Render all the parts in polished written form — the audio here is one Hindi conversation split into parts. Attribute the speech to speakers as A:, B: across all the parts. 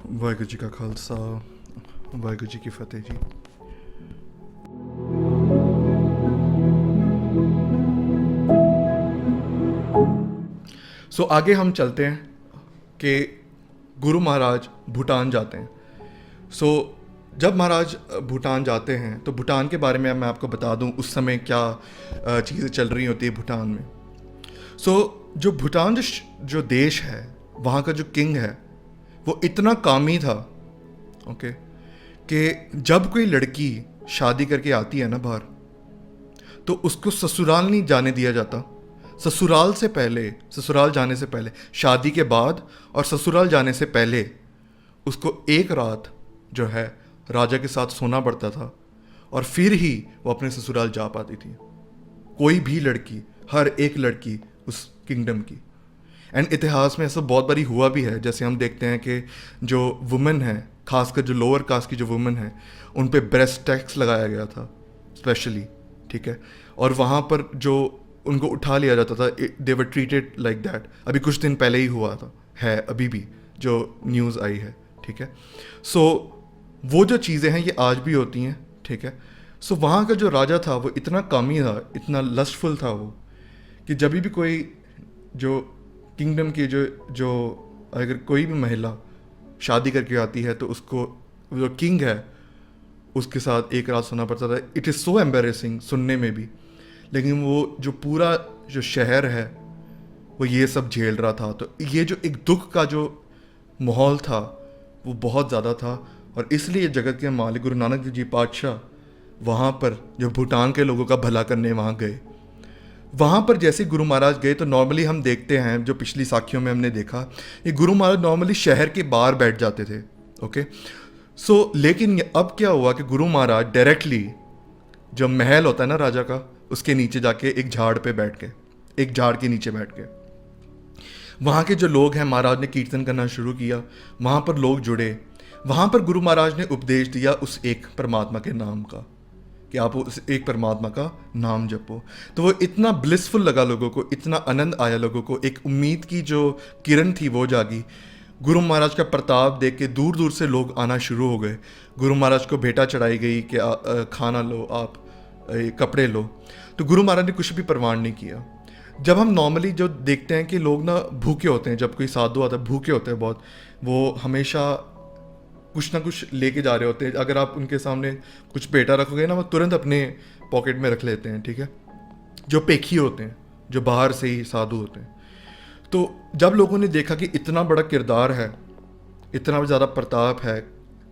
A: ਵਾਹਿਗੁਰੂ ਜੀ ਕਾ ਖਾਲਸਾ ਵਾਹਿਗੁਰੂ ਜੀ ਕੀ ਫਤਿਹ जी। आगे हम चलते हैं कि गुरु महाराज भूटान जाते हैं। जब महाराज भूटान जाते हैं तो भूटान के बारे में मैं आपको बता दूं उस समय क्या चीज़ें चल रही होती है भूटान में। जो भूटान जो देश है, वहाँ का जो किंग है वो इतना कामी था, ओके, कि जब कोई लड़की शादी करके आती है ना बाहर, तो उसको ससुराल नहीं जाने दिया जाता। ससुराल जाने से पहले, शादी के बाद और ससुराल जाने से पहले उसको एक रात जो है राजा के साथ सोना पड़ता था और फिर ही वो अपने ससुराल जा पाती थी। कोई भी लड़की, हर एक लड़की उस किंगडम की। एंड इतिहास में ऐसा बहुत बारी हुआ भी है, जैसे हम देखते हैं कि जो वुमेन है, खासकर जो लोअर कास्ट की जो वुमेन है, उन पे ब्रेस्ट टैक्स लगाया गया था स्पेशली, ठीक है, और वहाँ पर जो उनको उठा लिया जाता था, दे वर ट्रीटेड लाइक दैट। अभी कुछ दिन पहले ही हुआ था, है अभी भी जो न्यूज़ आई है, ठीक है। वो जो चीज़ें हैं ये आज भी होती हैं, ठीक है। वहाँ का जो राजा था वो इतना कामी था, इतना लस्टफुल था वो, कि जब भी कोई जो किंगडम की जो अगर कोई भी महिला शादी करके आती है तो उसको जो किंग है उसके साथ एक रात सोना पड़ता था। इट इज़ सो एम्बेरेसिंग सुनने में भी, लेकिन वो जो पूरा जो शहर है वो ये सब झेल रहा था। तो ये जो एक दुख का जो माहौल था वो बहुत ज़्यादा था, और इसलिए जगत के मालिक गुरु नानक देव जी पातशाह वहाँ पर जो भूटान के लोगों का भला करने वहाँ गए। वहाँ पर जैसे गुरु महाराज गए तो नॉर्मली हम देखते हैं, जो पिछली साखियों में हमने देखा, ये गुरु महाराज नॉर्मली शहर के बाहर बैठ जाते थे, ओके। लेकिन अब क्या हुआ कि गुरु महाराज डायरेक्टली जो महल होता है ना राजा का, उसके नीचे जाके एक झाड़ पे बैठ के, एक झाड़ के नीचे बैठ के वहाँ के जो लोग हैं, महाराज ने कीर्तन करना शुरू किया, वहाँ पर लोग जुड़े। वहाँ पर गुरु महाराज ने उपदेश दिया उस एक परमात्मा के नाम का, कि आप उस एक परमात्मा का नाम जपो। तो वो इतना ब्लिसफुल लगा लोगों को, इतना आनंद आया लोगों को, एक उम्मीद की जो किरण थी वो जागी। गुरु महाराज का प्रताप देख के दूर दूर से लोग आना शुरू हो गए। गुरु महाराज को भेंटा चढ़ाई गई कि खाना लो, आप कपड़े लो। तो गुरु महाराज ने कुछ भी परवाह नहीं किया। जब हम नॉर्मली जो देखते हैं कि लोग ना भूखे होते हैं, जब कोई साधु आता है भूखे होते हैं बहुत, वो हमेशा कुछ ना कुछ लेके जा रहे होते हैं। अगर आप उनके सामने कुछ पेटा रखोगे ना, वो तुरंत अपने पॉकेट में रख लेते हैं, ठीक है। जो पेखी होते हैं, जो बाहर से ही साधु होते हैं। तो जब लोगों ने देखा कि इतना बड़ा किरदार है, इतना ज़्यादा प्रताप है,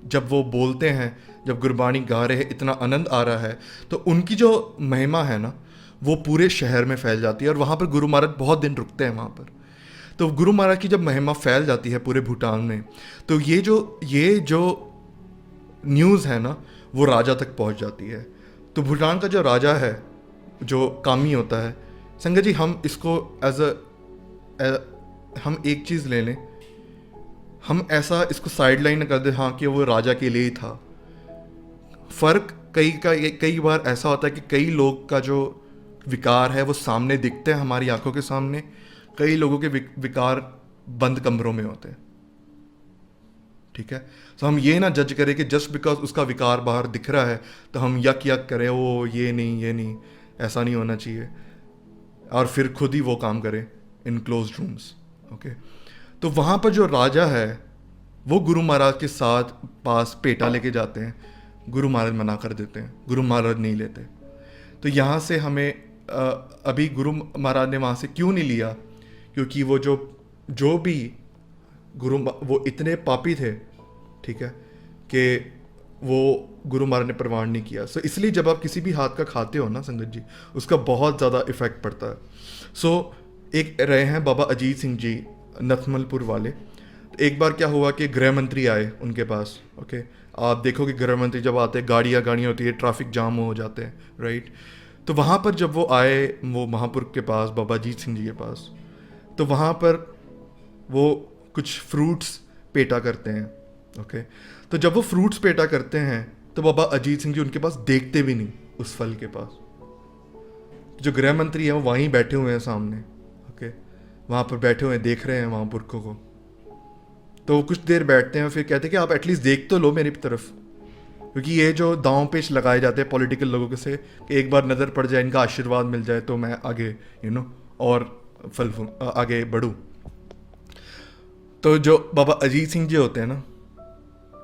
A: जब वो बोलते हैं, जब गुरबाणी गा रहे हैं, इतना आनंद आ रहा है, तो उनकी जो महिमा है ना वो पूरे शहर में फैल जाती है। और वहाँ पर गुरु महाराज बहुत दिन रुकते हैं वहाँ पर। तो गुरु महाराज की जब महिमा फैल जाती है पूरे भूटान में, तो ये जो न्यूज़ है ना वो राजा तक पहुँच जाती है। तो भूटान का जो राजा है, जो कामी होता है, संगत जी, हम इसको हम एक चीज़ ले लें, हम ऐसा इसको साइड लाइन कर दें, हाँ, कि वो राजा के लिए ही था। फ़र्क कई बार ऐसा होता है कि कई लोग का जो विकार है वो सामने दिखते हैं हमारी आंखों के सामने, कई लोगों के विकार बंद कमरों में होते हैं, ठीक है। तो हम ये ना जज करें कि जस्ट बिकॉज उसका विकार बाहर दिख रहा है तो हम यक करें, वो ये नहीं, ऐसा नहीं होना चाहिए, और फिर खुद ही वो काम करें इन क्लोज रूम्स, ओके। तो वहाँ पर जो राजा है वो गुरु महाराज के साथ पास पेटा लेके जाते हैं। गुरु महाराज मना कर देते हैं, गुरु महाराज नहीं लेते। तो यहाँ से हमें अभी गुरु महाराज ने वहाँ से क्यों नहीं लिया, क्योंकि वो जो भी वो इतने पापी थे, ठीक है, कि वो गुरु महाराज ने परवान नहीं किया। इसलिए जब आप किसी भी हाथ का खाते हो ना संगत जी, उसका बहुत ज़्यादा इफ़ेक्ट पड़ता है। एक रहे हैं बाबा अजीत सिंह जी, नथमलपुर वाले। तो एक बार क्या हुआ कि गृह मंत्री आए उनके पास, ओके। आप देखो कि गृह मंत्री जब आते हैं, गाड़ियाँ होती है, ट्रैफिक जाम हो जाते हैं, राइट। तो वहाँ पर जब वो आए, वो महापुर के पास, बाबा अजीत सिंह जी के पास, तो वहाँ पर वो कुछ फ्रूट्स पेटा करते हैं, ओके। तो जब वो फ्रूट्स पेटा करते हैं तो बाबा अजीत सिंह जी उनके पास देखते भी नहीं उस फल के पास। जो गृह मंत्री हैं वो वहीं बैठे हुए हैं सामने, ओके, वहाँ पर बैठे हुए देख रहे हैं वहाँ पुरखों को। तो वो कुछ देर बैठते हैं और फिर कहते हैं कि आप एटलीस्ट देख तो लो मेरी तरफ, क्योंकि ये जो दांव पेच लगाए जाते हैं पॉलिटिकल लोगों के से कि एक बार नज़र पड़ जाए, इनका आशीर्वाद मिल जाए तो मैं आगे और आगे बढ़ूँ। तो जो बाबा अजीत सिंह जी होते हैं ना,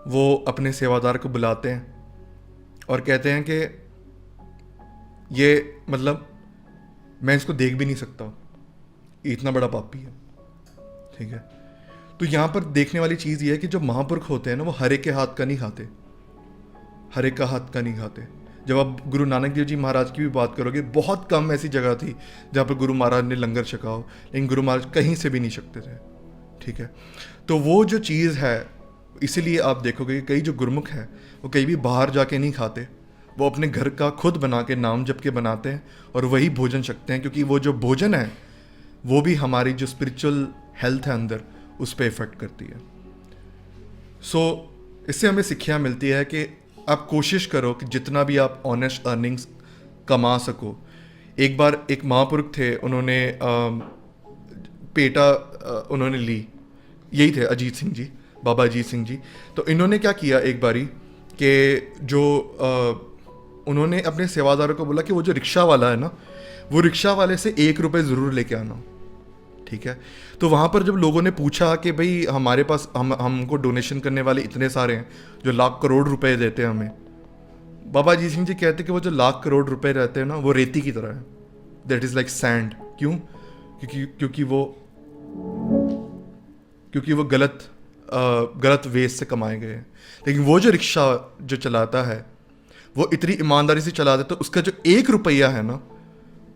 A: वो अपने सेवादार को बुलाते हैं और कहते हैं कि ये मतलब मैं इसको देख भी नहीं सकता, इतना बड़ा पापी है। ठीक है, तो यहाँ पर देखने वाली चीज़ ये है कि जो महापुरुष होते हैं ना, वो हर एक के हाथ का नहीं खाते, हर एक का हाथ का नहीं खाते। जब आप गुरु नानक देव जी महाराज की भी बात करोगे, बहुत कम ऐसी जगह थी जहाँ पर गुरु महाराज ने लंगर छका हो, लेकिन गुरु महाराज कहीं से भी नहीं छकते थे। ठीक है, तो वो जो चीज़ है, इसीलिए आप देखोगे कि कई जो गुरुमुख हैं वो कहीं भी बाहर जाके नहीं खाते, वो अपने घर का खुद बना के नाम जप के बनाते हैं और वही भोजन छकते हैं, क्योंकि वो जो भोजन है वो भी हमारी जो स्पिरिचुअल हेल्थ है अंदर, उस पर इफ़ेक्ट करती है। सो इससे हमें शिक्षा मिलती है कि आप कोशिश करो कि जितना भी आप ऑनेस्ट अर्निंग्स कमा सको। एक बार एक महापुरुष थे, उन्होंने पेटा उन्होंने ली, यही थे अजीत सिंह जी, बाबा अजीत सिंह जी। तो इन्होंने क्या किया एक बारी कि जो उन्होंने अपने सेवादारों को बोला कि वो जो रिक्शा वाला है ना, वो रिक्शा वाले से 1 रुपये ज़रूर लेके आना। ठीक है, तो वहाँ पर जब लोगों ने पूछा कि भाई हमारे पास हमको डोनेशन करने वाले इतने सारे हैं जो लाख करोड़ रुपए देते हैं हमें, बाबा अजीत सिंह जी कहते कि वो जो लाख करोड़ रुपए रहते हैं ना, वो रेती की तरह है, दैट इज़ लाइक सैंड। क्यों? क्योंकि वो गलत वेज से कमाए गए हैं। लेकिन वो जो रिक्शा जो चलाता है वो इतनी ईमानदारी से चलाता है, तो उसका जो 1 रुपया है ना,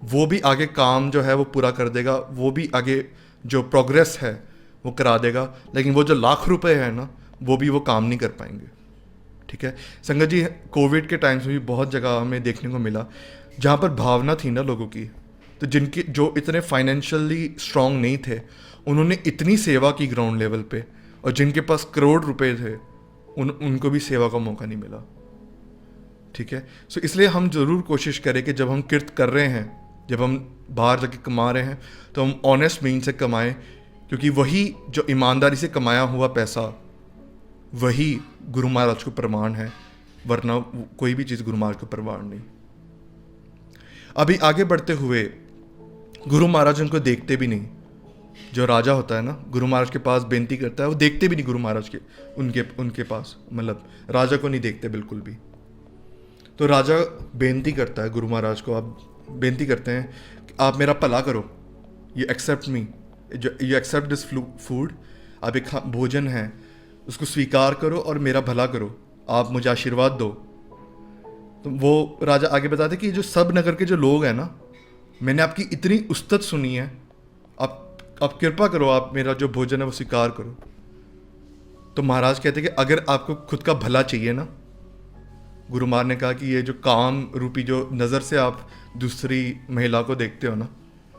A: वो भी आगे काम जो है वो पूरा कर देगा, वो भी आगे जो प्रोग्रेस है वो करा देगा। लेकिन वो जो लाख रुपए है ना, वो भी वो काम नहीं कर पाएंगे। ठीक है संगत जी, कोविड के टाइम्स में भी बहुत जगह हमें देखने को मिला जहाँ पर भावना थी ना लोगों की, तो जिनके जो इतने फाइनेंशियली स्ट्रांग नहीं थे, उन्होंने इतनी सेवा की ग्राउंड लेवल पे, और जिनके पास करोड़ रुपए थे उनको भी सेवा का मौका नहीं मिला। ठीक है, सो इसलिए हम ज़रूर कोशिश करें कि जब हम किर्त कर रहे हैं, जब हम बाहर जाके कमा रहे हैं, तो हम ऑनेस्ट मीन से कमाएं, क्योंकि वही जो ईमानदारी से कमाया हुआ पैसा वही गुरु महाराज को प्रमाण है, वरना कोई भी चीज़ गुरु महाराज को प्रमाण नहीं। अभी आगे बढ़ते हुए, गुरु महाराज उनको देखते भी नहीं। जो राजा होता है ना, गुरु महाराज के पास बेनती करता है, वो देखते भी नहीं गुरु महाराज के उनके पास, मतलब राजा को नहीं देखते बिल्कुल भी। तो राजा बेनती करता है गुरु महाराज को, आप बेनती करते हैं कि आप मेरा भला करो, you accept me, you accept this food, आप एक भोजन है उसको स्वीकार करो और मेरा भला करो, आप मुझे आशीर्वाद दो। तो वो राजा आगे बताते कि जो सब नगर के जो लोग हैं ना, मैंने आपकी इतनी उस्तत सुनी है, आप कृपा करो, आप मेरा जो भोजन है वो स्वीकार करो। तो महाराज कहते कि अगर आपको खुद का भला चाहिए ना, गुरु महाराज ने कहा कि ये जो काम रूपी जो नज़र से आप दूसरी महिला को देखते हो ना,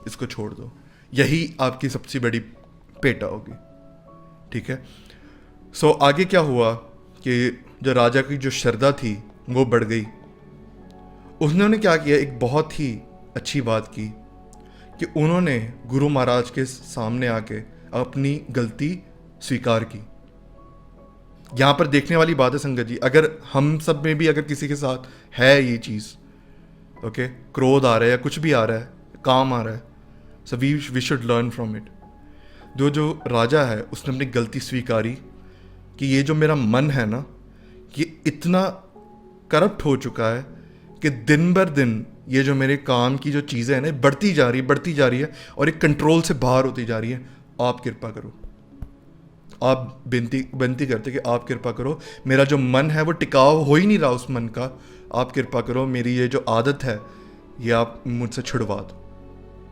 A: इसको छोड़ दो, यही आपकी सबसे बड़ी पेटा होगी। ठीक है, सो आगे क्या हुआ कि जो राजा की जो श्रद्धा थी वो बढ़ गई। उन्होंने क्या किया, एक बहुत ही अच्छी बात की कि उन्होंने गुरु महाराज के सामने आके अपनी गलती स्वीकार की। यहाँ पर देखने वाली बात है संगत जी, अगर हम सब में भी अगर किसी के साथ है ये चीज़, ओके, क्रोध आ रहा है या कुछ भी आ रहा है, काम आ रहा है, so we should learn from it. जो राजा है उसने अपनी गलती स्वीकारी कि ये जो मेरा मन है ना, ये इतना करप्ट हो चुका है कि दिन बर दिन ये जो मेरे काम की जो चीज़ें हैं ना, बढ़ती जा रही है और एक कंट्रोल से बाहर होती जा रही है। आप कृपा करो, आप बेनती करते कि आप कृपा करो, मेरा जो मन है वो टिकाव हो ही नहीं रहा उस मन का, आप कृपा करो, मेरी ये जो आदत है ये आप मुझसे छुड़वा दो,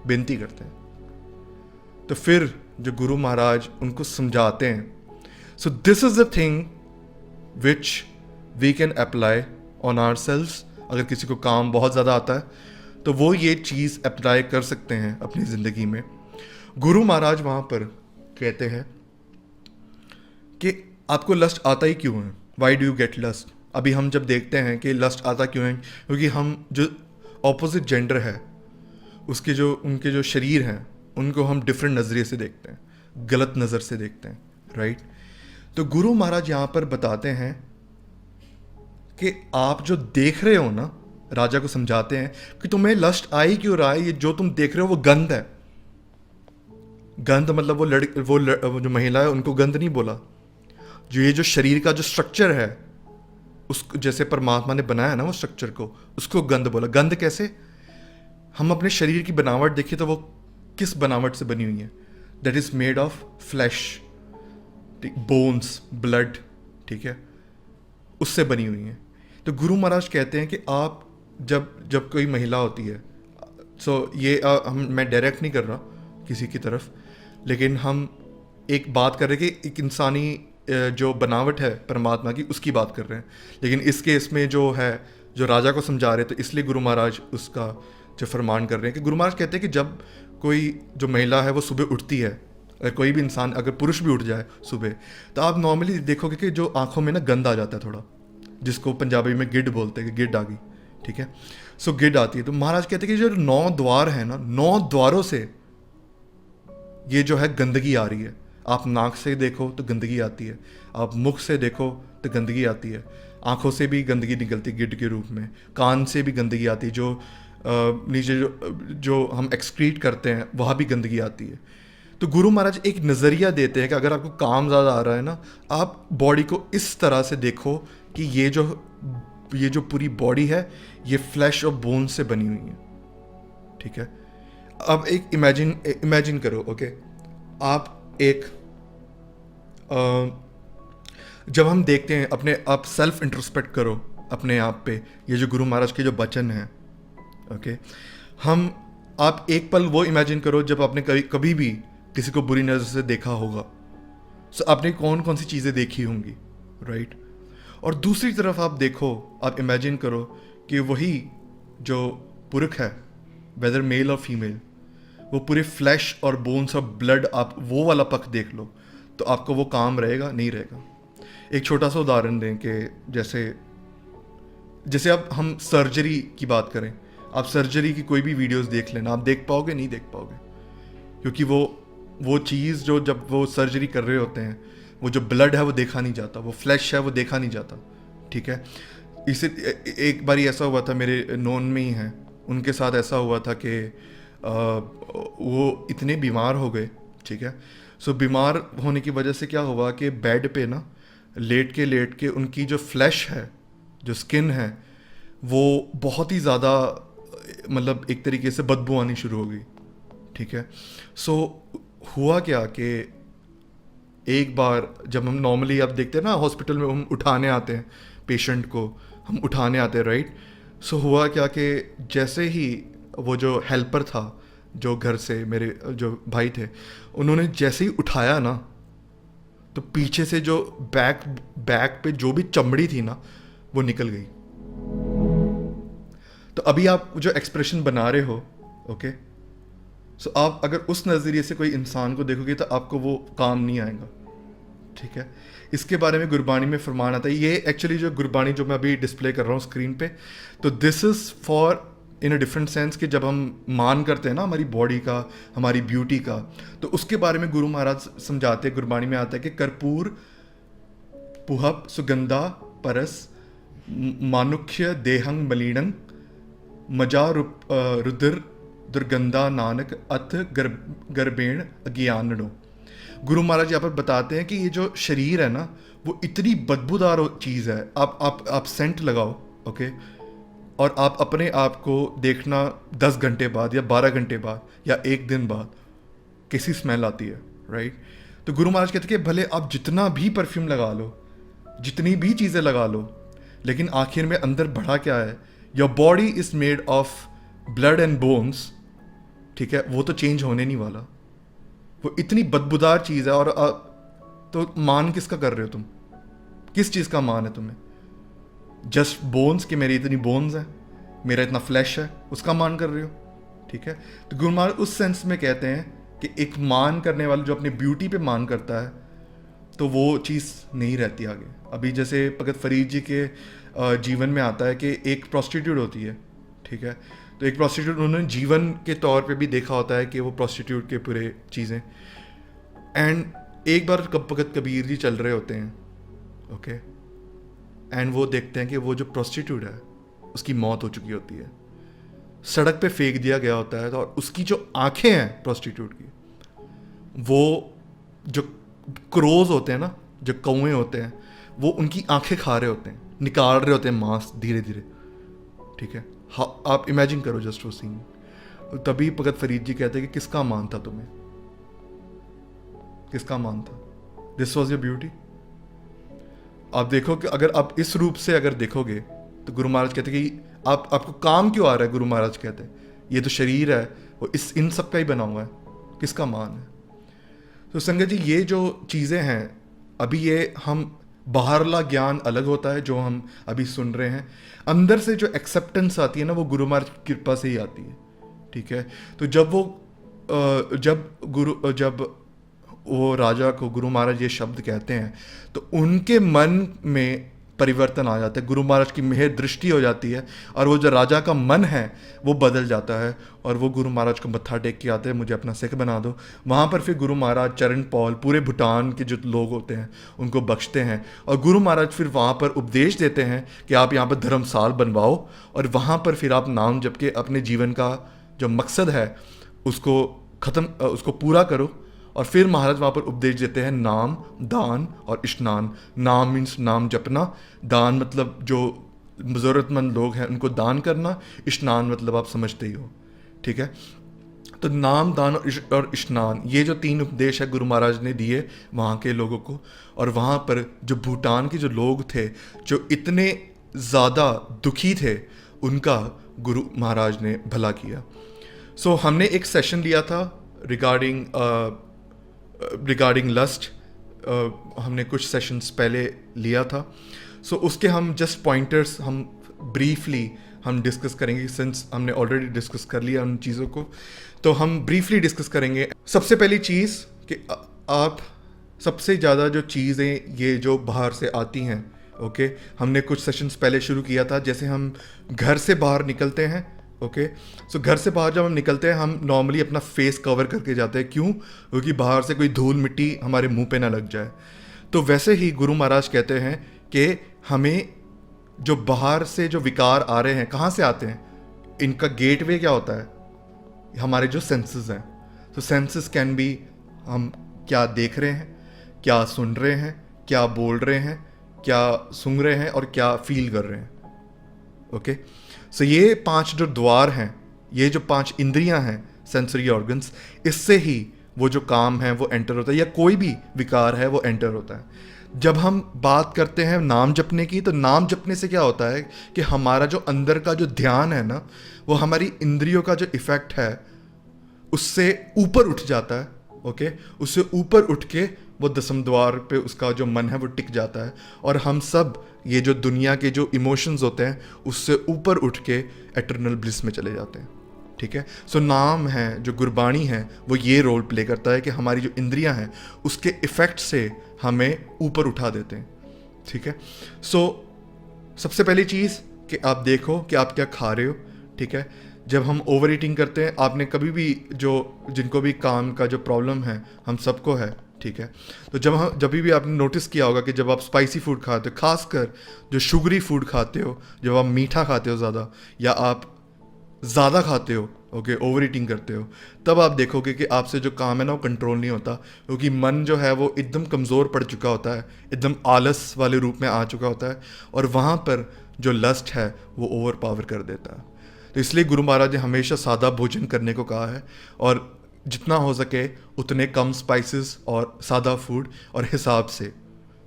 A: बेनती करते हैं। तो फिर जो गुरु महाराज उनको समझाते हैं। So this is the thing which we can apply on ourselves. अगर किसी को काम बहुत ज़्यादा आता है तो वो ये चीज़ अप्लाई कर सकते हैं अपनी ज़िंदगी में। गुरु महाराज वहाँ पर कहते हैं कि आपको लस्ट आता ही क्यों है, why do you get lust. अभी हम जब देखते हैं कि लस्ट आता क्यों है, क्योंकि हम जो ऑपोजिट जेंडर है उनके जो शरीर हैं उनको हम डिफरेंट नज़रिए से देखते हैं, गलत नज़र से देखते हैं, राइट। तो गुरु महाराज यहाँ पर बताते हैं कि आप जो देख रहे हो ना, राजा को समझाते हैं कि तुम्हें लस्ट आई क्यों रहा है, ये जो तुम देख रहे हो वो गंध है। गंध मतलब वो जो महिला है उनको गंध नहीं बोला, जो ये जो शरीर का जो स्ट्रक्चर है उस जैसे परमात्मा ने बनाया ना वो स्ट्रक्चर को, उसको गंध बोला। गंध कैसे? हम अपने शरीर की बनावट देखिए तो वो किस बनावट से बनी हुई है? That is made of flash, bones, blood, ठीक है, उससे बनी हुई है। तो गुरु महाराज कहते हैं कि आप जब कोई महिला होती है, ये मैं डायरेक्ट नहीं कर रहा किसी की तरफ, लेकिन हम एक बात कर रहे हैं कि एक इंसानी जो बनावट है परमात्मा की उसकी बात कर रहे हैं। लेकिन इस केस में जो है, जो राजा को समझा रहे, तो इसलिए गुरु महाराज उसका जो फरमान कर रहे हैं कि गुरु महाराज कहते हैं कि जब कोई जो महिला है वो सुबह उठती है, अगर कोई भी इंसान, अगर पुरुष भी उठ जाए सुबह, तो आप नॉर्मली देखोगे कि जो आंखों में ना गंद आ जाता है थोड़ा, जिसको पंजाबी में गिड बोलते हैं कि गिड आ गई, ठीक है। सो गिड आती है। तो महाराज कहते हैं कि जो 9 द्वार है ना, 9 द्वारों से ये जो है गंदगी आ रही है। आप नाक से देखो तो गंदगी आती है, आप मुख से देखो तो गंदगी आती है, आंखों से भी गंदगी निकलती है गिड के रूप में, कान से भी गंदगी आती है, जो नीचे जो हम एक्सक्रीट करते हैं वहाँ भी गंदगी आती है। तो गुरु महाराज एक नज़रिया देते हैं कि अगर आपको काम ज़्यादा आ रहा है ना, आप बॉडी को इस तरह से देखो कि ये जो पूरी बॉडी है ये फ्लैश और बोन से बनी हुई है, ठीक है। अब एक इमेजिन करो, ओके, आप एक जब हम देखते हैं अपने आप, सेल्फ इंट्रोस्पेक्ट करो अपने आप पे, ये जो गुरु महाराज के जो वचन हैं, ओके, आप एक पल वो इमेजिन करो जब आपने कभी भी किसी को बुरी नज़र से देखा होगा। सो आपने कौन कौन सी चीज़ें देखी होंगी, राइट। और दूसरी तरफ आप देखो, आप इमेजिन करो कि वही जो पुरुष है, वेदर मेल और फीमेल, वो पूरे फ्लैश और बोन्स और ब्लड, आप वो वाला पक्ष देख लो, तो आपको वो काम रहेगा? नहीं रहेगा। एक छोटा सा उदाहरण दें कि जैसे अब हम सर्जरी की बात करें, आप सर्जरी की कोई भी वीडियोस देख लेना, आप देख पाओगे? नहीं देख पाओगे, क्योंकि वो चीज़ जो जब वो सर्जरी कर रहे होते हैं, वो जो ब्लड है वो देखा नहीं जाता, वो फ्लैश है वो देखा नहीं जाता, ठीक है। इसे एक बार ऐसा हुआ था, मेरे नोन में ही हैं, उनके साथ ऐसा हुआ था कि वो इतने बीमार हो गए, ठीक है। सो बीमार होने की वजह से क्या हुआ कि बेड पे ना लेट के उनकी जो फ्लैश है, जो स्किन है, वो बहुत ही ज़्यादा, मतलब एक तरीके से बदबू आनी शुरू हो गई, ठीक है। सो हुआ क्या कि एक बार जब हम नॉर्मली आप देखते हैं ना हॉस्पिटल में, हम उठाने आते हैं पेशेंट को, हम उठाने आते हैं, राइट। सो हुआ क्या कि जैसे ही वो जो हेल्पर था, जो घर से मेरे जो भाई थे, उन्होंने जैसे ही उठाया ना, तो पीछे से जो बैक पे जो भी चमड़ी थी ना, वो निकल गई। तो अभी आप जो एक्सप्रेशन बना रहे हो, ओके, सो आप अगर उस नज़रिए से कोई इंसान को देखोगे तो आपको वो काम नहीं आएगा, ठीक है। इसके बारे में गुरबाणी में फरमान आता है, ये एक्चुअली जो गुरबाणी जो मैं अभी डिस्प्ले कर रहा हूँ स्क्रीन पे, तो this is for in a different sense कि जब हम मान करते हैं ना हमारी बॉडी का, हमारी ब्यूटी का, तो उसके बारे में गुरु महाराज समझाते हैं, गुरबाणी में आता है कि कर्पूर पुहप सुगंधा परस मानुख्य देहंग मलिनंग मजा रुद्र दुर्गंधा नानक अथ गर्भेण अज्ञानो। गुरु महाराज यहाँ पर बताते हैं कि ये जो शरीर है ना, वो इतनी बदबूदार चीज़ है। आप सेंट लगाओ, ओके, और आप अपने आप को देखना 10 घंटे बाद या 12 घंटे बाद या 1 दिन बाद कैसी स्मेल आती है, राइट। तो गुरु महाराज कहते हैं कि भले आप जितना भी परफ्यूम लगा लो, जितनी भी चीज़ें लगा लो, लेकिन आखिर में अंदर बढ़ा क्या है? Your body is made of blood and bones, ठीक है, वो तो चेंज होने नहीं वाला। वो इतनी बदबूदार चीज़ है। और तो मान किसका कर रहे हो तुम? किस चीज़ का मान है तुम्हें? जस्ट बोन्स, कि मेरी इतनी बोन्स है, मेरा इतना फ्लैश है, उसका मान कर रहे हो, ठीक है। तो गुरु महाराज उस सेंस में कहते हैं कि एक मान करने वाला जो अपनी ब्यूटी पे मान करता है, तो वो चीज़ नहीं रहती आगे। अभी जैसे भगत फरीद जी के जीवन में आता है कि एक प्रोस्टिट्यूट होती है, ठीक है। तो एक प्रोस्टिट्यूट उन्होंने जीवन के तौर पे भी देखा होता है कि वो प्रोस्टिट्यूट के पूरे चीज़ें, एंड एक बार भगत कबीर जी चल रहे होते हैं, ओके, एंड वो देखते हैं कि वो जो प्रोस्टिट्यूट है उसकी मौत हो चुकी होती है, सड़क पे फेंक दिया गया होता है, तो और उसकी जो आंखें हैं प्रोस्टिट्यूट की, वो जो क्रोज होते हैं ना, जो कौए होते हैं, वो उनकी आंखें खा रहे होते हैं, निकाल रहे होते हैं मांस धीरे धीरे, ठीक है। हाँ, आप इमेजिन करो जस्ट वो सीन। तभी भगत फरीद जी कहते हैं कि किसका मान था तुम्हें, किसका मान था, दिस वॉज योर ब्यूटी। आप देखो कि अगर आप इस रूप से अगर देखोगे तो गुरु महाराज कहते हैं कि आपको काम क्यों आ रहा है। गुरु महाराज कहते हैं ये तो शरीर है, वो इन सब का ही बना हुआ है, किसका मान है। तो संगत जी, ये जो चीज़ें हैं अभी, ये हम बाहरला ज्ञान अलग होता है जो हम अभी सुन रहे हैं, अंदर से जो एक्सेप्टेंस आती है ना, वो गुरु महाराज की कृपा से ही आती है, ठीक है। तो जब वो राजा को गुरु महाराज ये शब्द कहते हैं तो उनके मन में परिवर्तन आ जाता है, गुरु महाराज की मेहर दृष्टि हो जाती है, और वो जो राजा का मन है वो बदल जाता है, और वो गुरु महाराज को मत्था टेक के आते हैं, मुझे अपना सिख बना दो। वहाँ पर फिर गुरु महाराज चरण पौल पूरे भूटान के जो लोग होते हैं उनको बख्शते हैं, और गुरु महाराज फिर वहाँ पर उपदेश देते हैं कि आप यहाँ पर धर्मसाल बनवाओ, और वहाँ पर फिर आप नाम जप के अपने जीवन का जो मकसद है उसको पूरा करो। और फिर महाराज वहाँ पर उपदेश देते हैं नाम, दान और स्नान। नाम मीन्स नाम जपना, दान मतलब जो ज़रूरतमंद लोग हैं उनको दान करना, स्नान मतलब आप समझते ही हो, ठीक है। तो नाम, दान और स्नान, ये जो 3 उपदेश है गुरु महाराज ने दिए वहाँ के लोगों को। और वहाँ पर जो भूटान के जो लोग थे जो इतने ज़्यादा दुखी थे, उनका गुरु महाराज ने भला किया। सो हमने एक सेशन लिया था रिगार्डिंग लस्ट, हमने कुछ सेशंस पहले लिया था। सो उसके हम जस्ट पॉइंटर्स हम ब्रीफली हम डिस्कस करेंगे, सिंस हमने ऑलरेडी डिस्कस कर लिया उन चीज़ों को, तो हम ब्रीफली डिस्कस करेंगे। सबसे पहली चीज़ कि आप सबसे ज़्यादा जो चीज़ें ये जो बाहर से आती हैं, ओके, हमने कुछ सेशंस पहले शुरू किया था, जैसे हम घर से बाहर निकलते हैं, ओके। सो घर से बाहर जब हम निकलते हैं हम नॉर्मली अपना फेस कवर करके जाते हैं, क्यों? क्योंकि बाहर से कोई धूल मिट्टी हमारे मुंह पे ना लग जाए। तो वैसे ही गुरु महाराज कहते हैं कि हमें जो बाहर से जो विकार आ रहे हैं, कहाँ से आते हैं, इनका गेटवे क्या होता है? हमारे जो सेंसेस हैं। तो सेंसेस कैन बी, हम क्या देख रहे हैं, क्या सुन रहे हैं, क्या बोल रहे हैं, क्या सूंघ रहे हैं और क्या फील कर रहे हैं, ओके। सो ये 5 जो द्वार हैं, ये जो 5 इंद्रियां हैं, सेंसरी ऑर्गन्स, इससे ही वो जो काम है वो एंटर होता है, या कोई भी विकार है वो एंटर होता है। जब हम बात करते हैं नाम जपने की, तो नाम जपने से क्या होता है कि हमारा जो अंदर का जो ध्यान है ना, वो हमारी इंद्रियों का जो इफेक्ट है उससे ऊपर उठ जाता है, ओके। उससे ऊपर उठ के वो 10वें द्वार पे उसका जो मन है वो टिक जाता है, और हम सब ये जो दुनिया के जो इमोशंस होते हैं उससे ऊपर उठ के एटर्नल ब्लिस में चले जाते हैं, ठीक है। सो नाम है, जो गुरबाणी है, वो ये रोल प्ले करता है कि हमारी जो इंद्रियां हैं उसके इफ़ेक्ट से हमें ऊपर उठा देते हैं, ठीक है। सो सबसे पहली चीज़ कि आप देखो कि आप क्या खा रहे हो, ठीक है। जब हम ओवर ईटिंग करते हैं, आपने कभी भी जिनको भी काम का जो प्रॉब्लम है, हम सबको है, ठीक है। तो जब भी आपने नोटिस किया होगा कि जब आप स्पाइसी फूड खाते हो, खासकर जो शुगरी फूड खाते हो, जब आप मीठा खाते हो ज़्यादा, या आप ज़्यादा खाते हो, ओके, ओवर ईटिंग करते हो, तब आप देखोगे कि आपसे जो काम है ना वो कंट्रोल नहीं होता, क्योंकि मन जो है वो एकदम कमज़ोर पड़ चुका होता है, एकदम आलस वाले रूप में आ चुका होता है, और वहाँ पर जो लस्ट है वो ओवर पावर कर देता है। तो इसलिए गुरु महाराज ने हमेशा सादा भोजन करने को कहा है, और जितना हो सके उतने कम स्पाइसेस और सादा फूड और हिसाब से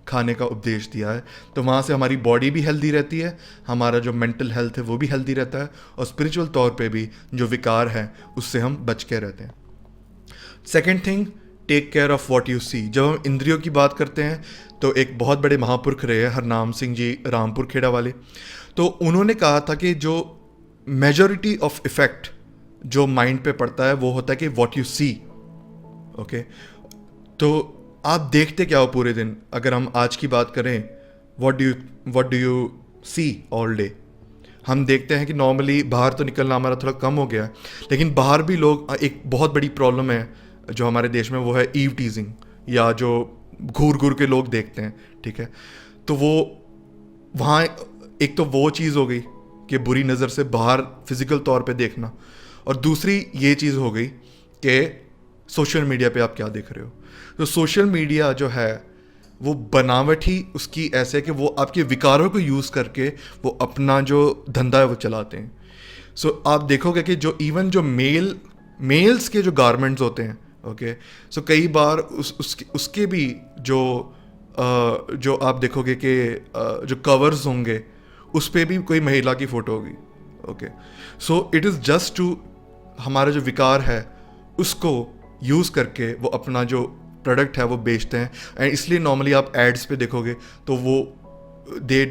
A: खाने का उपदेश दिया है। तो वहाँ से हमारी बॉडी भी हेल्दी रहती है, हमारा जो मेंटल हेल्थ है वो भी हेल्दी रहता है, और स्पिरिचुअल तौर पे भी जो विकार है उससे हम बच के रहते हैं। Second thing, take care of what you see. जब हम इंद्रियों की बात करते हैं तो एक बहुत बड़े महापुरुष रहे हैं हरनाम सिंह जी, रामपुर खेड़ा वाले, तो उन्होंने कहा था कि जो मेजॉरिटी ऑफ इफेक्ट जो माइंड पे पड़ता है वो होता है कि व्हाट यू सी, ओके। तो आप देखते क्या हो पूरे दिन? अगर हम आज की बात करें, what do you see all day? हम देखते हैं कि नॉर्मली बाहर तो निकलना हमारा थोड़ा कम हो गया है, लेकिन बाहर भी लोग, एक बहुत बड़ी प्रॉब्लम है जो हमारे देश में, वो है ईव टीजिंग, या जो घूर घूर के लोग देखते हैं, ठीक है। तो वो वहाँ एक तो वो चीज़ हो गई कि बुरी नज़र से बाहर फिज़िकल तौर पे देखना, और दूसरी ये चीज़ हो गई कि सोशल मीडिया पे आप क्या देख रहे हो। तो सोशल मीडिया जो है वो बनावट ही उसकी ऐसे है कि वो आपके विकारों को यूज़ करके वो अपना जो धंधा है वो चलाते हैं। सो आप देखोगे कि जो इवन जो मेल्स के जो गारमेंट्स होते हैं, ओके, सो कई बार उसके भी जो आप देखोगे कि जो कवर्स होंगे उस पर भी कोई महिला की फ़ोटो होगी, okay. So it is just to हमारा जो विकार है उसको यूज़ करके वो अपना जो प्रोडक्ट है वो बेचते हैं। एंड इसलिए नॉर्मली आप एड्स पे देखोगे तो वो they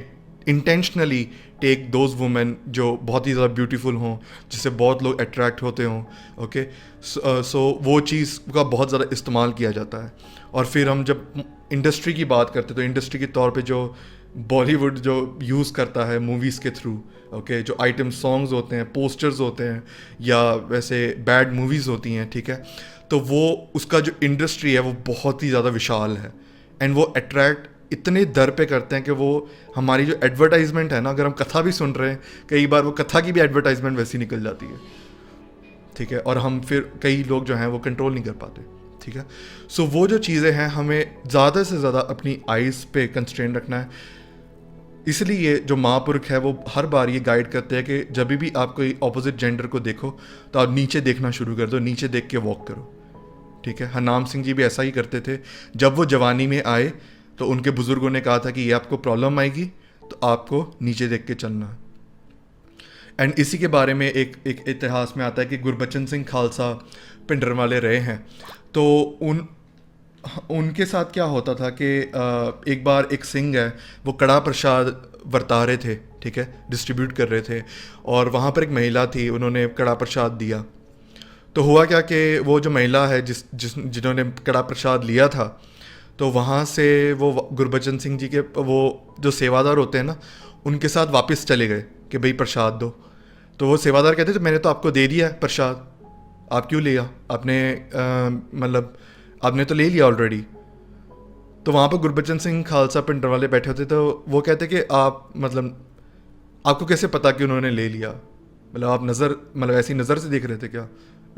A: intentionally take those women जो बहुत ही ज़्यादा ब्यूटीफुल हों, जिससे बहुत लोग अट्रैक्ट होते हों, ओके। सो वो चीज़ का बहुत ज़्यादा इस्तेमाल किया जाता है। और फिर हम जब इंडस्ट्री की बात करते हैं तो इंडस्ट्री के तौर पे जो बॉलीवुड जो यूज़ करता है मूवीज़ के थ्रू, ओके, जो आइटम सॉन्ग्स होते हैं, पोस्टर्स होते हैं, या वैसे बैड मूवीज़ होती हैं, ठीक है, तो वो उसका जो इंडस्ट्री है वो बहुत ही ज़्यादा विशाल है। एंड वो अट्रैक्ट इतने दर पे करते हैं कि वो हमारी जो एडवर्टाइजमेंट है ना, अगर हम कथा भी सुन रहे हैं कई बार वो कथा की भी एडवर्टाइजमेंट वैसी निकल जाती है, ठीक है, और हम फिर कई लोग जो हैं वो कंट्रोल नहीं कर पाते, ठीक है। सो वो जो चीज़ें हैं हमें ज़्यादा से ज़्यादा अपनी आइज़ पे कंस्ट्रेन रखना है। इसलिए जो महापुरुष है वो हर बार ये गाइड करते हैं कि जब भी आप कोई ऑपोजिट जेंडर को देखो तो आप नीचे देखना शुरू कर दो, नीचे देख के वॉक करो, ठीक है। हरनाम सिंह जी भी ऐसा ही करते थे। जब वो जवानी में आए तो उनके बुजुर्गों ने कहा था कि ये आपको प्रॉब्लम आएगी तो आपको नीचे देख के चलना है। एंड इसी के बारे में एक इतिहास में आता है कि गुरबचन सिंह खालसा पिंडरवाले रहे हैं, तो उनके साथ क्या होता था कि एक बार एक सिंह है वो कड़ा प्रसाद बरता रहे थे, ठीक है, डिस्ट्रीब्यूट कर रहे थे, और वहाँ पर एक महिला थी, उन्होंने कड़ा प्रसाद दिया। तो हुआ क्या कि वो जो महिला है जिन्होंने कड़ा प्रसाद लिया था, तो वहाँ से वो गुरबचन सिंह जी के वो जो सेवादार होते हैं ना उनके साथ वापस चले गए कि भाई प्रसाद दो। तो वो सेवादार कहते थे मैंने तो आपको दे दिया है प्रसाद, आप क्यों लिया, आपने मतलब आपने तो ले लिया ऑलरेडी। तो वहाँ पर गुरबचन सिंह खालसा पिंडरवाले बैठे होते, तो वो कहते कि आप मतलब आपको कैसे पता कि उन्होंने ले लिया, मतलब आप मतलब ऐसी नज़र से देख रहे थे क्या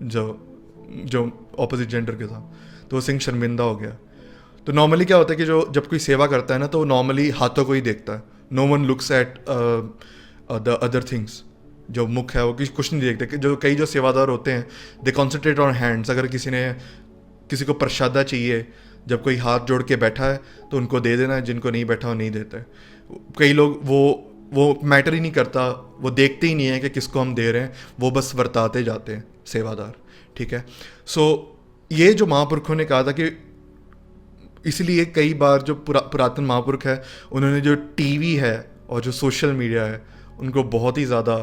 A: जो ऑपोजिट जेंडर के था। तो वो सिंह शर्मिंदा हो गया। तो नॉर्मली क्या होता है कि जब कोई सेवा करता है ना तो नॉर्मली हाथों को ही देखता है, no one looks at the other things. जो मुख है वो कुछ नहीं देखते। जो सेवादार होते हैं दे कॉन्सेंट्रेट ऑन हैंड्स। अगर किसी को प्रसादा चाहिए, जब कोई हाथ जोड़ के बैठा है तो उनको दे देना है, जिनको नहीं बैठा वो नहीं देते। कई लोग वो मैटर ही नहीं करता, वो देखते ही नहीं है कि किसको हम दे रहे हैं, वो बस वर्ताते जाते हैं सेवादार, ठीक है। सो ये जो महापुरुषों ने कहा था कि इसलिए कई बार जो पुरातन महापुरुष है उन्होंने जो टीवी है और जो सोशल मीडिया है उनको बहुत ही ज़्यादा,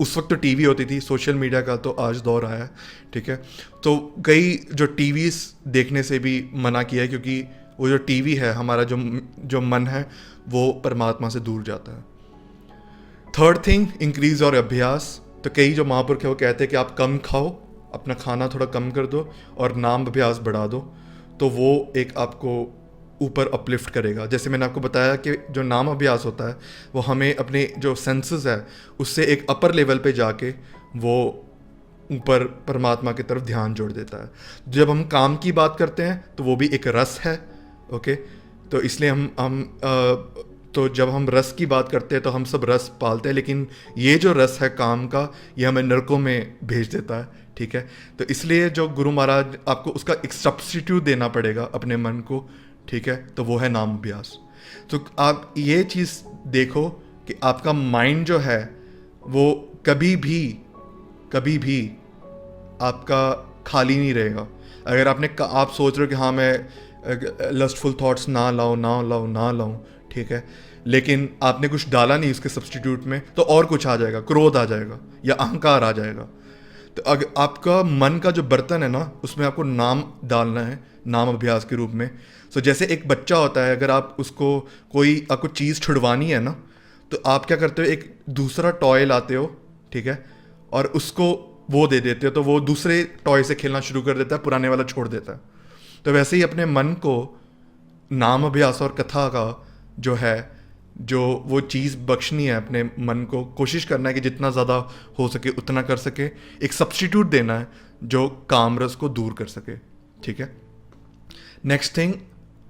A: उस वक्त तो टीवी होती थी, सोशल मीडिया का तो आज दौर आया है, ठीक है। तो कई जो टीवीज़ देखने से भी मना किया है, क्योंकि वो जो टीवी है हमारा जो मन है वो परमात्मा से दूर जाता है। थर्ड थिंग, इंक्रीज और अभ्यास। तो कई जो महापुरुष है वो कहते हैं कि आप कम खाओ, अपना खाना थोड़ा कम कर दो और नाम अभ्यास बढ़ा दो, तो वो एक आपको ऊपर अपलिफ्ट करेगा। जैसे मैंने आपको बताया कि जो नाम अभ्यास होता है वो हमें अपने जो सेंसेस है उससे एक अपर लेवल पे जाके वो ऊपर परमात्मा की तरफ ध्यान जोड़ देता है। जब हम काम की बात करते हैं तो वो भी एक रस है, ओके। तो इसलिए तो जब हम रस की बात करते हैं तो हम सब रस पालते हैं, लेकिन ये जो रस है काम का ये हमें नरकों में भेज देता है, ठीक है। तो इसलिए जो गुरु महाराज आपको उसका एक सब्स्टिट्यूट देना पड़ेगा अपने मन को, ठीक है, तो वो है नाम अभ्यास। तो आप ये चीज़ देखो कि आपका माइंड जो है वो कभी भी आपका खाली नहीं रहेगा। अगर आप सोच रहे हो कि हाँ मैं लस्टफुल थॉट्स ना लाऊं, ठीक है, लेकिन आपने कुछ डाला नहीं उसके सब्स्टिट्यूट में, तो और कुछ आ जाएगा, क्रोध आ जाएगा या अहंकार आ जाएगा। तो अगर आपका मन का जो बर्तन है ना उसमें आपको नाम डालना है, नाम अभ्यास के रूप में। सो जैसे एक बच्चा होता है, अगर आप उसको आपको चीज़ छुड़वानी है ना, तो आप क्या करते हो, एक दूसरा टॉय लाते हो, ठीक है, और उसको वो दे देते हो, तो वो दूसरे टॉय से खेलना शुरू कर देता है, पुराने वाला छोड़ देता है। तो वैसे ही अपने मन को नाम अभ्यास और कथा का जो है, जो वो चीज़ बख्शनी है, अपने मन को कोशिश करना है कि जितना ज़्यादा हो सके उतना कर सके, एक सब्स्टिट्यूट देना है जो काम रस को दूर कर सके, ठीक है। नेक्स्ट थिंग,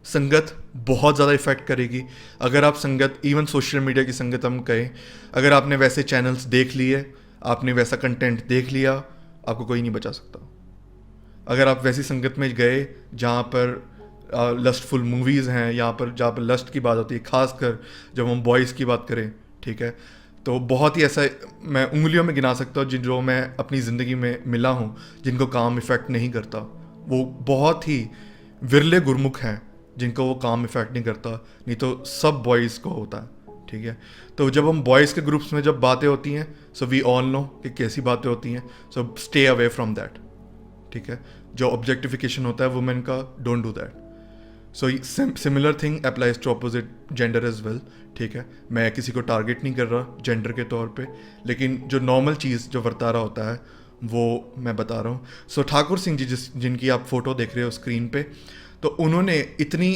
A: संगत बहुत ज़्यादा इफ़ेक्ट करेगी। अगर आप संगत, इवन सोशल मीडिया की संगत हम कहें, अगर आपने वैसे चैनल्स देख लिए, आपने वैसा कंटेंट देख लिया, आपको कोई नहीं बचा सकता। अगर आप वैसी संगत में गए जहाँ पर लस्टफुल मूवीज़ हैं, जहाँ पर लस्ट की बात होती है, खासकर जब हम बॉयज़ की बात करें, ठीक है, तो बहुत ही ऐसा मैं उंगलियों में गिना सकता हूँ जो मैं अपनी ज़िंदगी में मिला हूँ जिनको काम इफ़ेक्ट नहीं करता। वो बहुत ही विरले गुरमुख हैं जिनको वो काम इफ़ेक्ट नहीं करता, नहीं तो सब बॉयज़ को होता है, ठीक है। तो जब हम बॉयज़ के ग्रुप्स में जब बातें होती हैं, सो वी ऑल नो कि कैसी बातें होती हैं, so stay away from that, ठीक है। जो ऑब्जेक्टिफिकेशन होता है वुमेन का, don't do that. So similar thing applies to opposite gender as well, ठीक है। मैं किसी को टारगेट नहीं कर रहा जेंडर के तौर पे, लेकिन जो नॉर्मल चीज़ जो वर्तारा होता है वो मैं बता रहा हूँ। सो ठाकुर सिंह जी जिनकी आप फोटो देख रहे हो स्क्रीन पे, तो उन्होंने इतनी,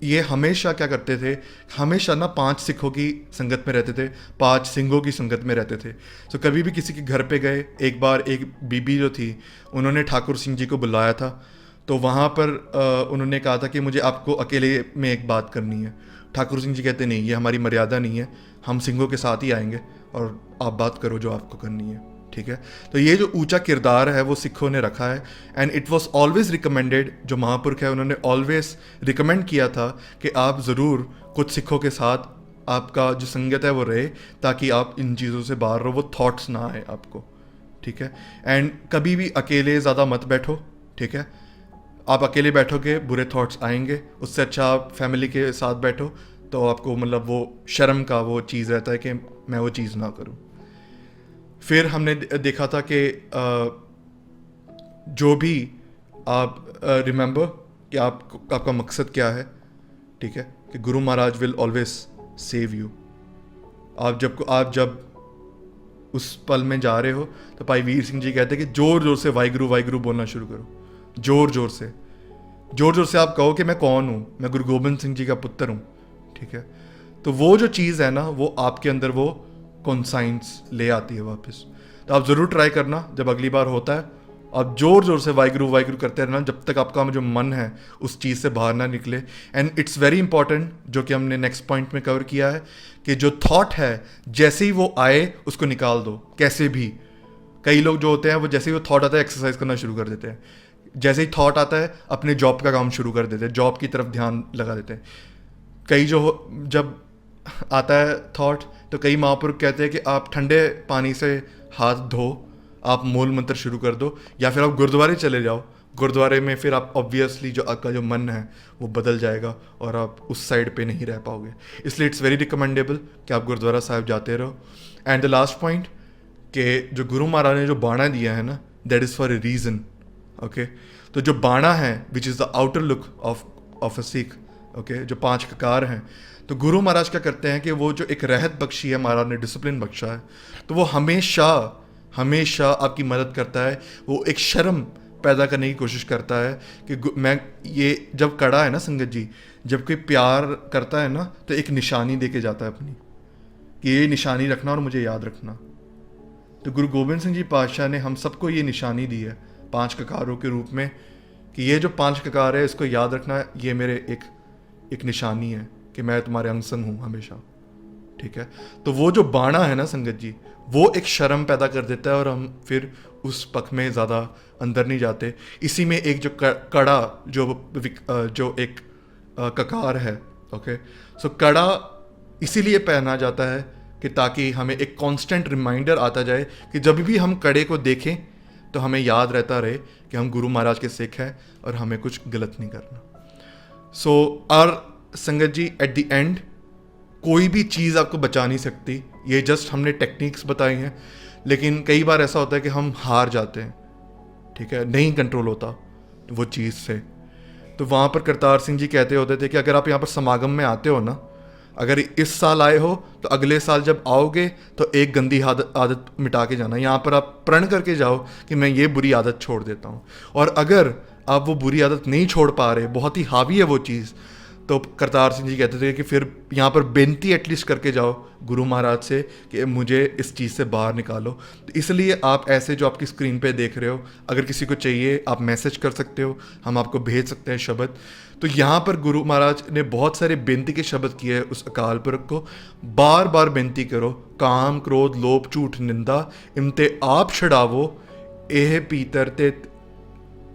A: ये हमेशा क्या करते थे, हमेशा ना 5 सिखों की संगत में रहते थे, 5 सिंहों की संगत में रहते थे। सो कभी भी किसी के घर पे गए, एक बार एक बीबी जो थी उन्होंने ठाकुर सिंह जी को बुलाया था, तो वहाँ पर उन्होंने कहा था कि मुझे आपको अकेले में एक बात करनी है। ठाकुर सिंह जी कहते नहीं, ये हमारी मर्यादा नहीं है, हम सिंहों के साथ ही आएंगे और आप बात करो जो आपको करनी है, ठीक है। तो ये जो ऊंचा किरदार है वो सिखों ने रखा है, and it was always recommended, जो महापुरुष है उन्होंने ऑलवेज रिकमेंड किया था कि आप ज़रूर कुछ सिखों के साथ आपका जो संगत है वो रहे, ताकि आप इन चीज़ों से बाहर रहो, वो थॉट्स ना आए आपको, ठीक है। एंड कभी भी अकेले ज़्यादा मत बैठो, ठीक है। आप अकेले बैठोगे बुरे थॉट्स आएंगे, उससे अच्छा आप फैमिली के साथ बैठो, तो आपको मतलब वो शर्म का वो चीज़ रहता है कि मैं वो चीज़ ना करूँ। फिर हमने देखा था कि जो भी आप रिमेंबर कि आपका मकसद क्या है, ठीक है, कि Guru Maharaj will always save you. आप जब उस पल में जा रहे हो तो भाई वीर सिंह जी कहते हैं कि जोर जोर से वाहिगुरु वाहिगुरु बोलना शुरू करो, जोर जोर से आप कहो कि मैं कौन हूँ, मैं गुरु गोबिंद सिंह जी का पुत्र हूँ, ठीक है। तो वो जो चीज़ है ना, वो आपके अंदर वो कॉन्साइंस ले आती है वापस। तो आप ज़रूर ट्राई करना, जब अगली बार होता है आप जोर जोर से वाहिगुरु वाहिगुरु करते रहना, जब तक आपका जो मन है उस चीज़ से बाहर ना निकले। एंड इट्स वेरी इंपॉर्टेंट, जो कि हमने नेक्स्ट पॉइंट में कवर किया है, कि जो थॉट है जैसे ही वो आए उसको निकाल दो कैसे भी। कई लोग जो होते हैं वो जैसे ही वो थॉट आता है एक्सरसाइज करना शुरू कर देते हैं, जैसे ही थॉट आता है अपने जॉब का काम शुरू कर देते हैं, जॉब की तरफ ध्यान लगा देते हैं। कई जब आता है थॉट, तो कई महापुरुष कहते हैं कि आप ठंडे पानी से हाथ धो, आप मूल मंत्र शुरू कर दो, या फिर आप गुरुद्वारे चले जाओ। गुरुद्वारे में फिर आप ऑब्वियसली जो आपका जो मन है वो बदल जाएगा और आप उस साइड पे नहीं रह पाओगे। इसलिए इट्स वेरी रिकमेंडेबल कि आप गुरुद्वारा साहिब जाते रहो। एंड द लास्ट पॉइंट, कि जो गुरु महाराज ने जो बाणा दिया है ना, that is for a reason, okay. तो जो बाणा है which is the outer look of a Sikh, okay, जो 5 ककार हैं, तो गुरु महाराज क्या करते हैं कि वो जो एक रहत बख्शी है, महाराज ने डिसिप्लिन बख्शा है, तो वो हमेशा आपकी मदद करता है। वो एक शर्म पैदा करने की कोशिश करता है कि मैं ये जब कड़ा है ना संगत जी, जब कोई प्यार करता है ना तो एक निशानी दे के जाता है अपनी, कि ये निशानी रखना और मुझे याद रखना। तो गुरु गोबिंद सिंह जी पातशाह ने हम सबको ये निशानी दी है 5 ककारों के रूप में, कि ये जो 5 ककार है इसको याद रखना, ये मेरे एक निशानी है कि मैं तुम्हारे अंग संग हूँ हमेशा, ठीक है। तो वो जो बाणा है ना संगत जी, वो एक शर्म पैदा कर देता है और हम फिर उस पख में ज़्यादा अंदर नहीं जाते। इसी में एक जो कड़ा जो एक ककार है, ओके, सो कड़ा इसीलिए पहना जाता है कि ताकि हमें एक कांस्टेंट रिमाइंडर आता जाए कि जब भी हम कड़े को देखें तो हमें याद रहता रहे कि हम गुरु महाराज के सिख हैं और हमें कुछ गलत नहीं करना। सो आर संगत जी, एट द एंड कोई भी चीज़ आपको बचा नहीं सकती, ये जस्ट हमने टेक्निक्स बताई हैं, लेकिन कई बार ऐसा होता है कि हम हार जाते हैं, ठीक है, नहीं कंट्रोल होता वो चीज़ से। तो वहाँ पर करतार सिंह जी कहते होते थे कि अगर आप यहाँ पर समागम में आते हो ना, अगर इस साल आए हो तो अगले साल जब आओगे तो एक गंदी आदत मिटा के जाना। यहाँ पर आप प्रण करके जाओ कि मैं ये बुरी आदत छोड़ देता हूँ, और अगर आप वो बुरी आदत नहीं छोड़ पा रहे, बहुत ही हावी है वो चीज़, तो करतार सिंह जी कहते थे कि फिर यहाँ पर बेनती एटलीस्ट करके जाओ गुरु महाराज से कि मुझे इस चीज़ से बाहर निकालो। तो इसलिए आप ऐसे जो आपकी स्क्रीन पे देख रहे हो, अगर किसी को चाहिए आप मैसेज कर सकते हो, हम आपको भेज सकते हैं शब्द। तो यहाँ पर गुरु महाराज ने बहुत सारे बेनती के शब्द किए उस अकाल पुरख को, बार बार बेनती करो, काम क्रोध लोभ झूठ निंदा इमते आप छड़ावो, एह पीतर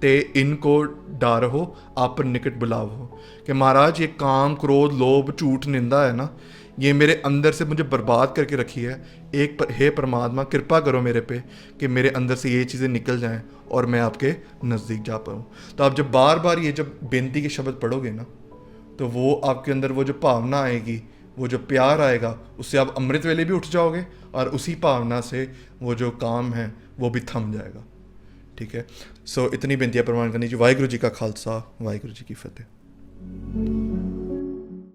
A: ते इनको डार हो आप पर निकट बुलाव हो। कि महाराज ये काम क्रोध लोभ झूठ निंदा है ना, ये मेरे अंदर से मुझे बर्बाद करके रखी है। एक पर हे परमात्मा कृपा करो मेरे पे कि मेरे अंदर से ये चीज़ें निकल जाएं और मैं आपके नज़दीक जा पाऊँ। तो आप जब बार बार ये जब बेनती के शब्द पढ़ोगे ना, तो वो आपके अंदर वो जो भावना आएगी, वो जो प्यार आएगा, उससे आप अमृत वेले भी उठ जाओगे और उसी भावना से वो जो काम है वो भी थम जाएगा। ठीक है, सो इतनी बेनतियाँ प्रमाण करनी चाहिए। वाहिगुरू जी का खालसा, वाहिगुरू जी की फतेह।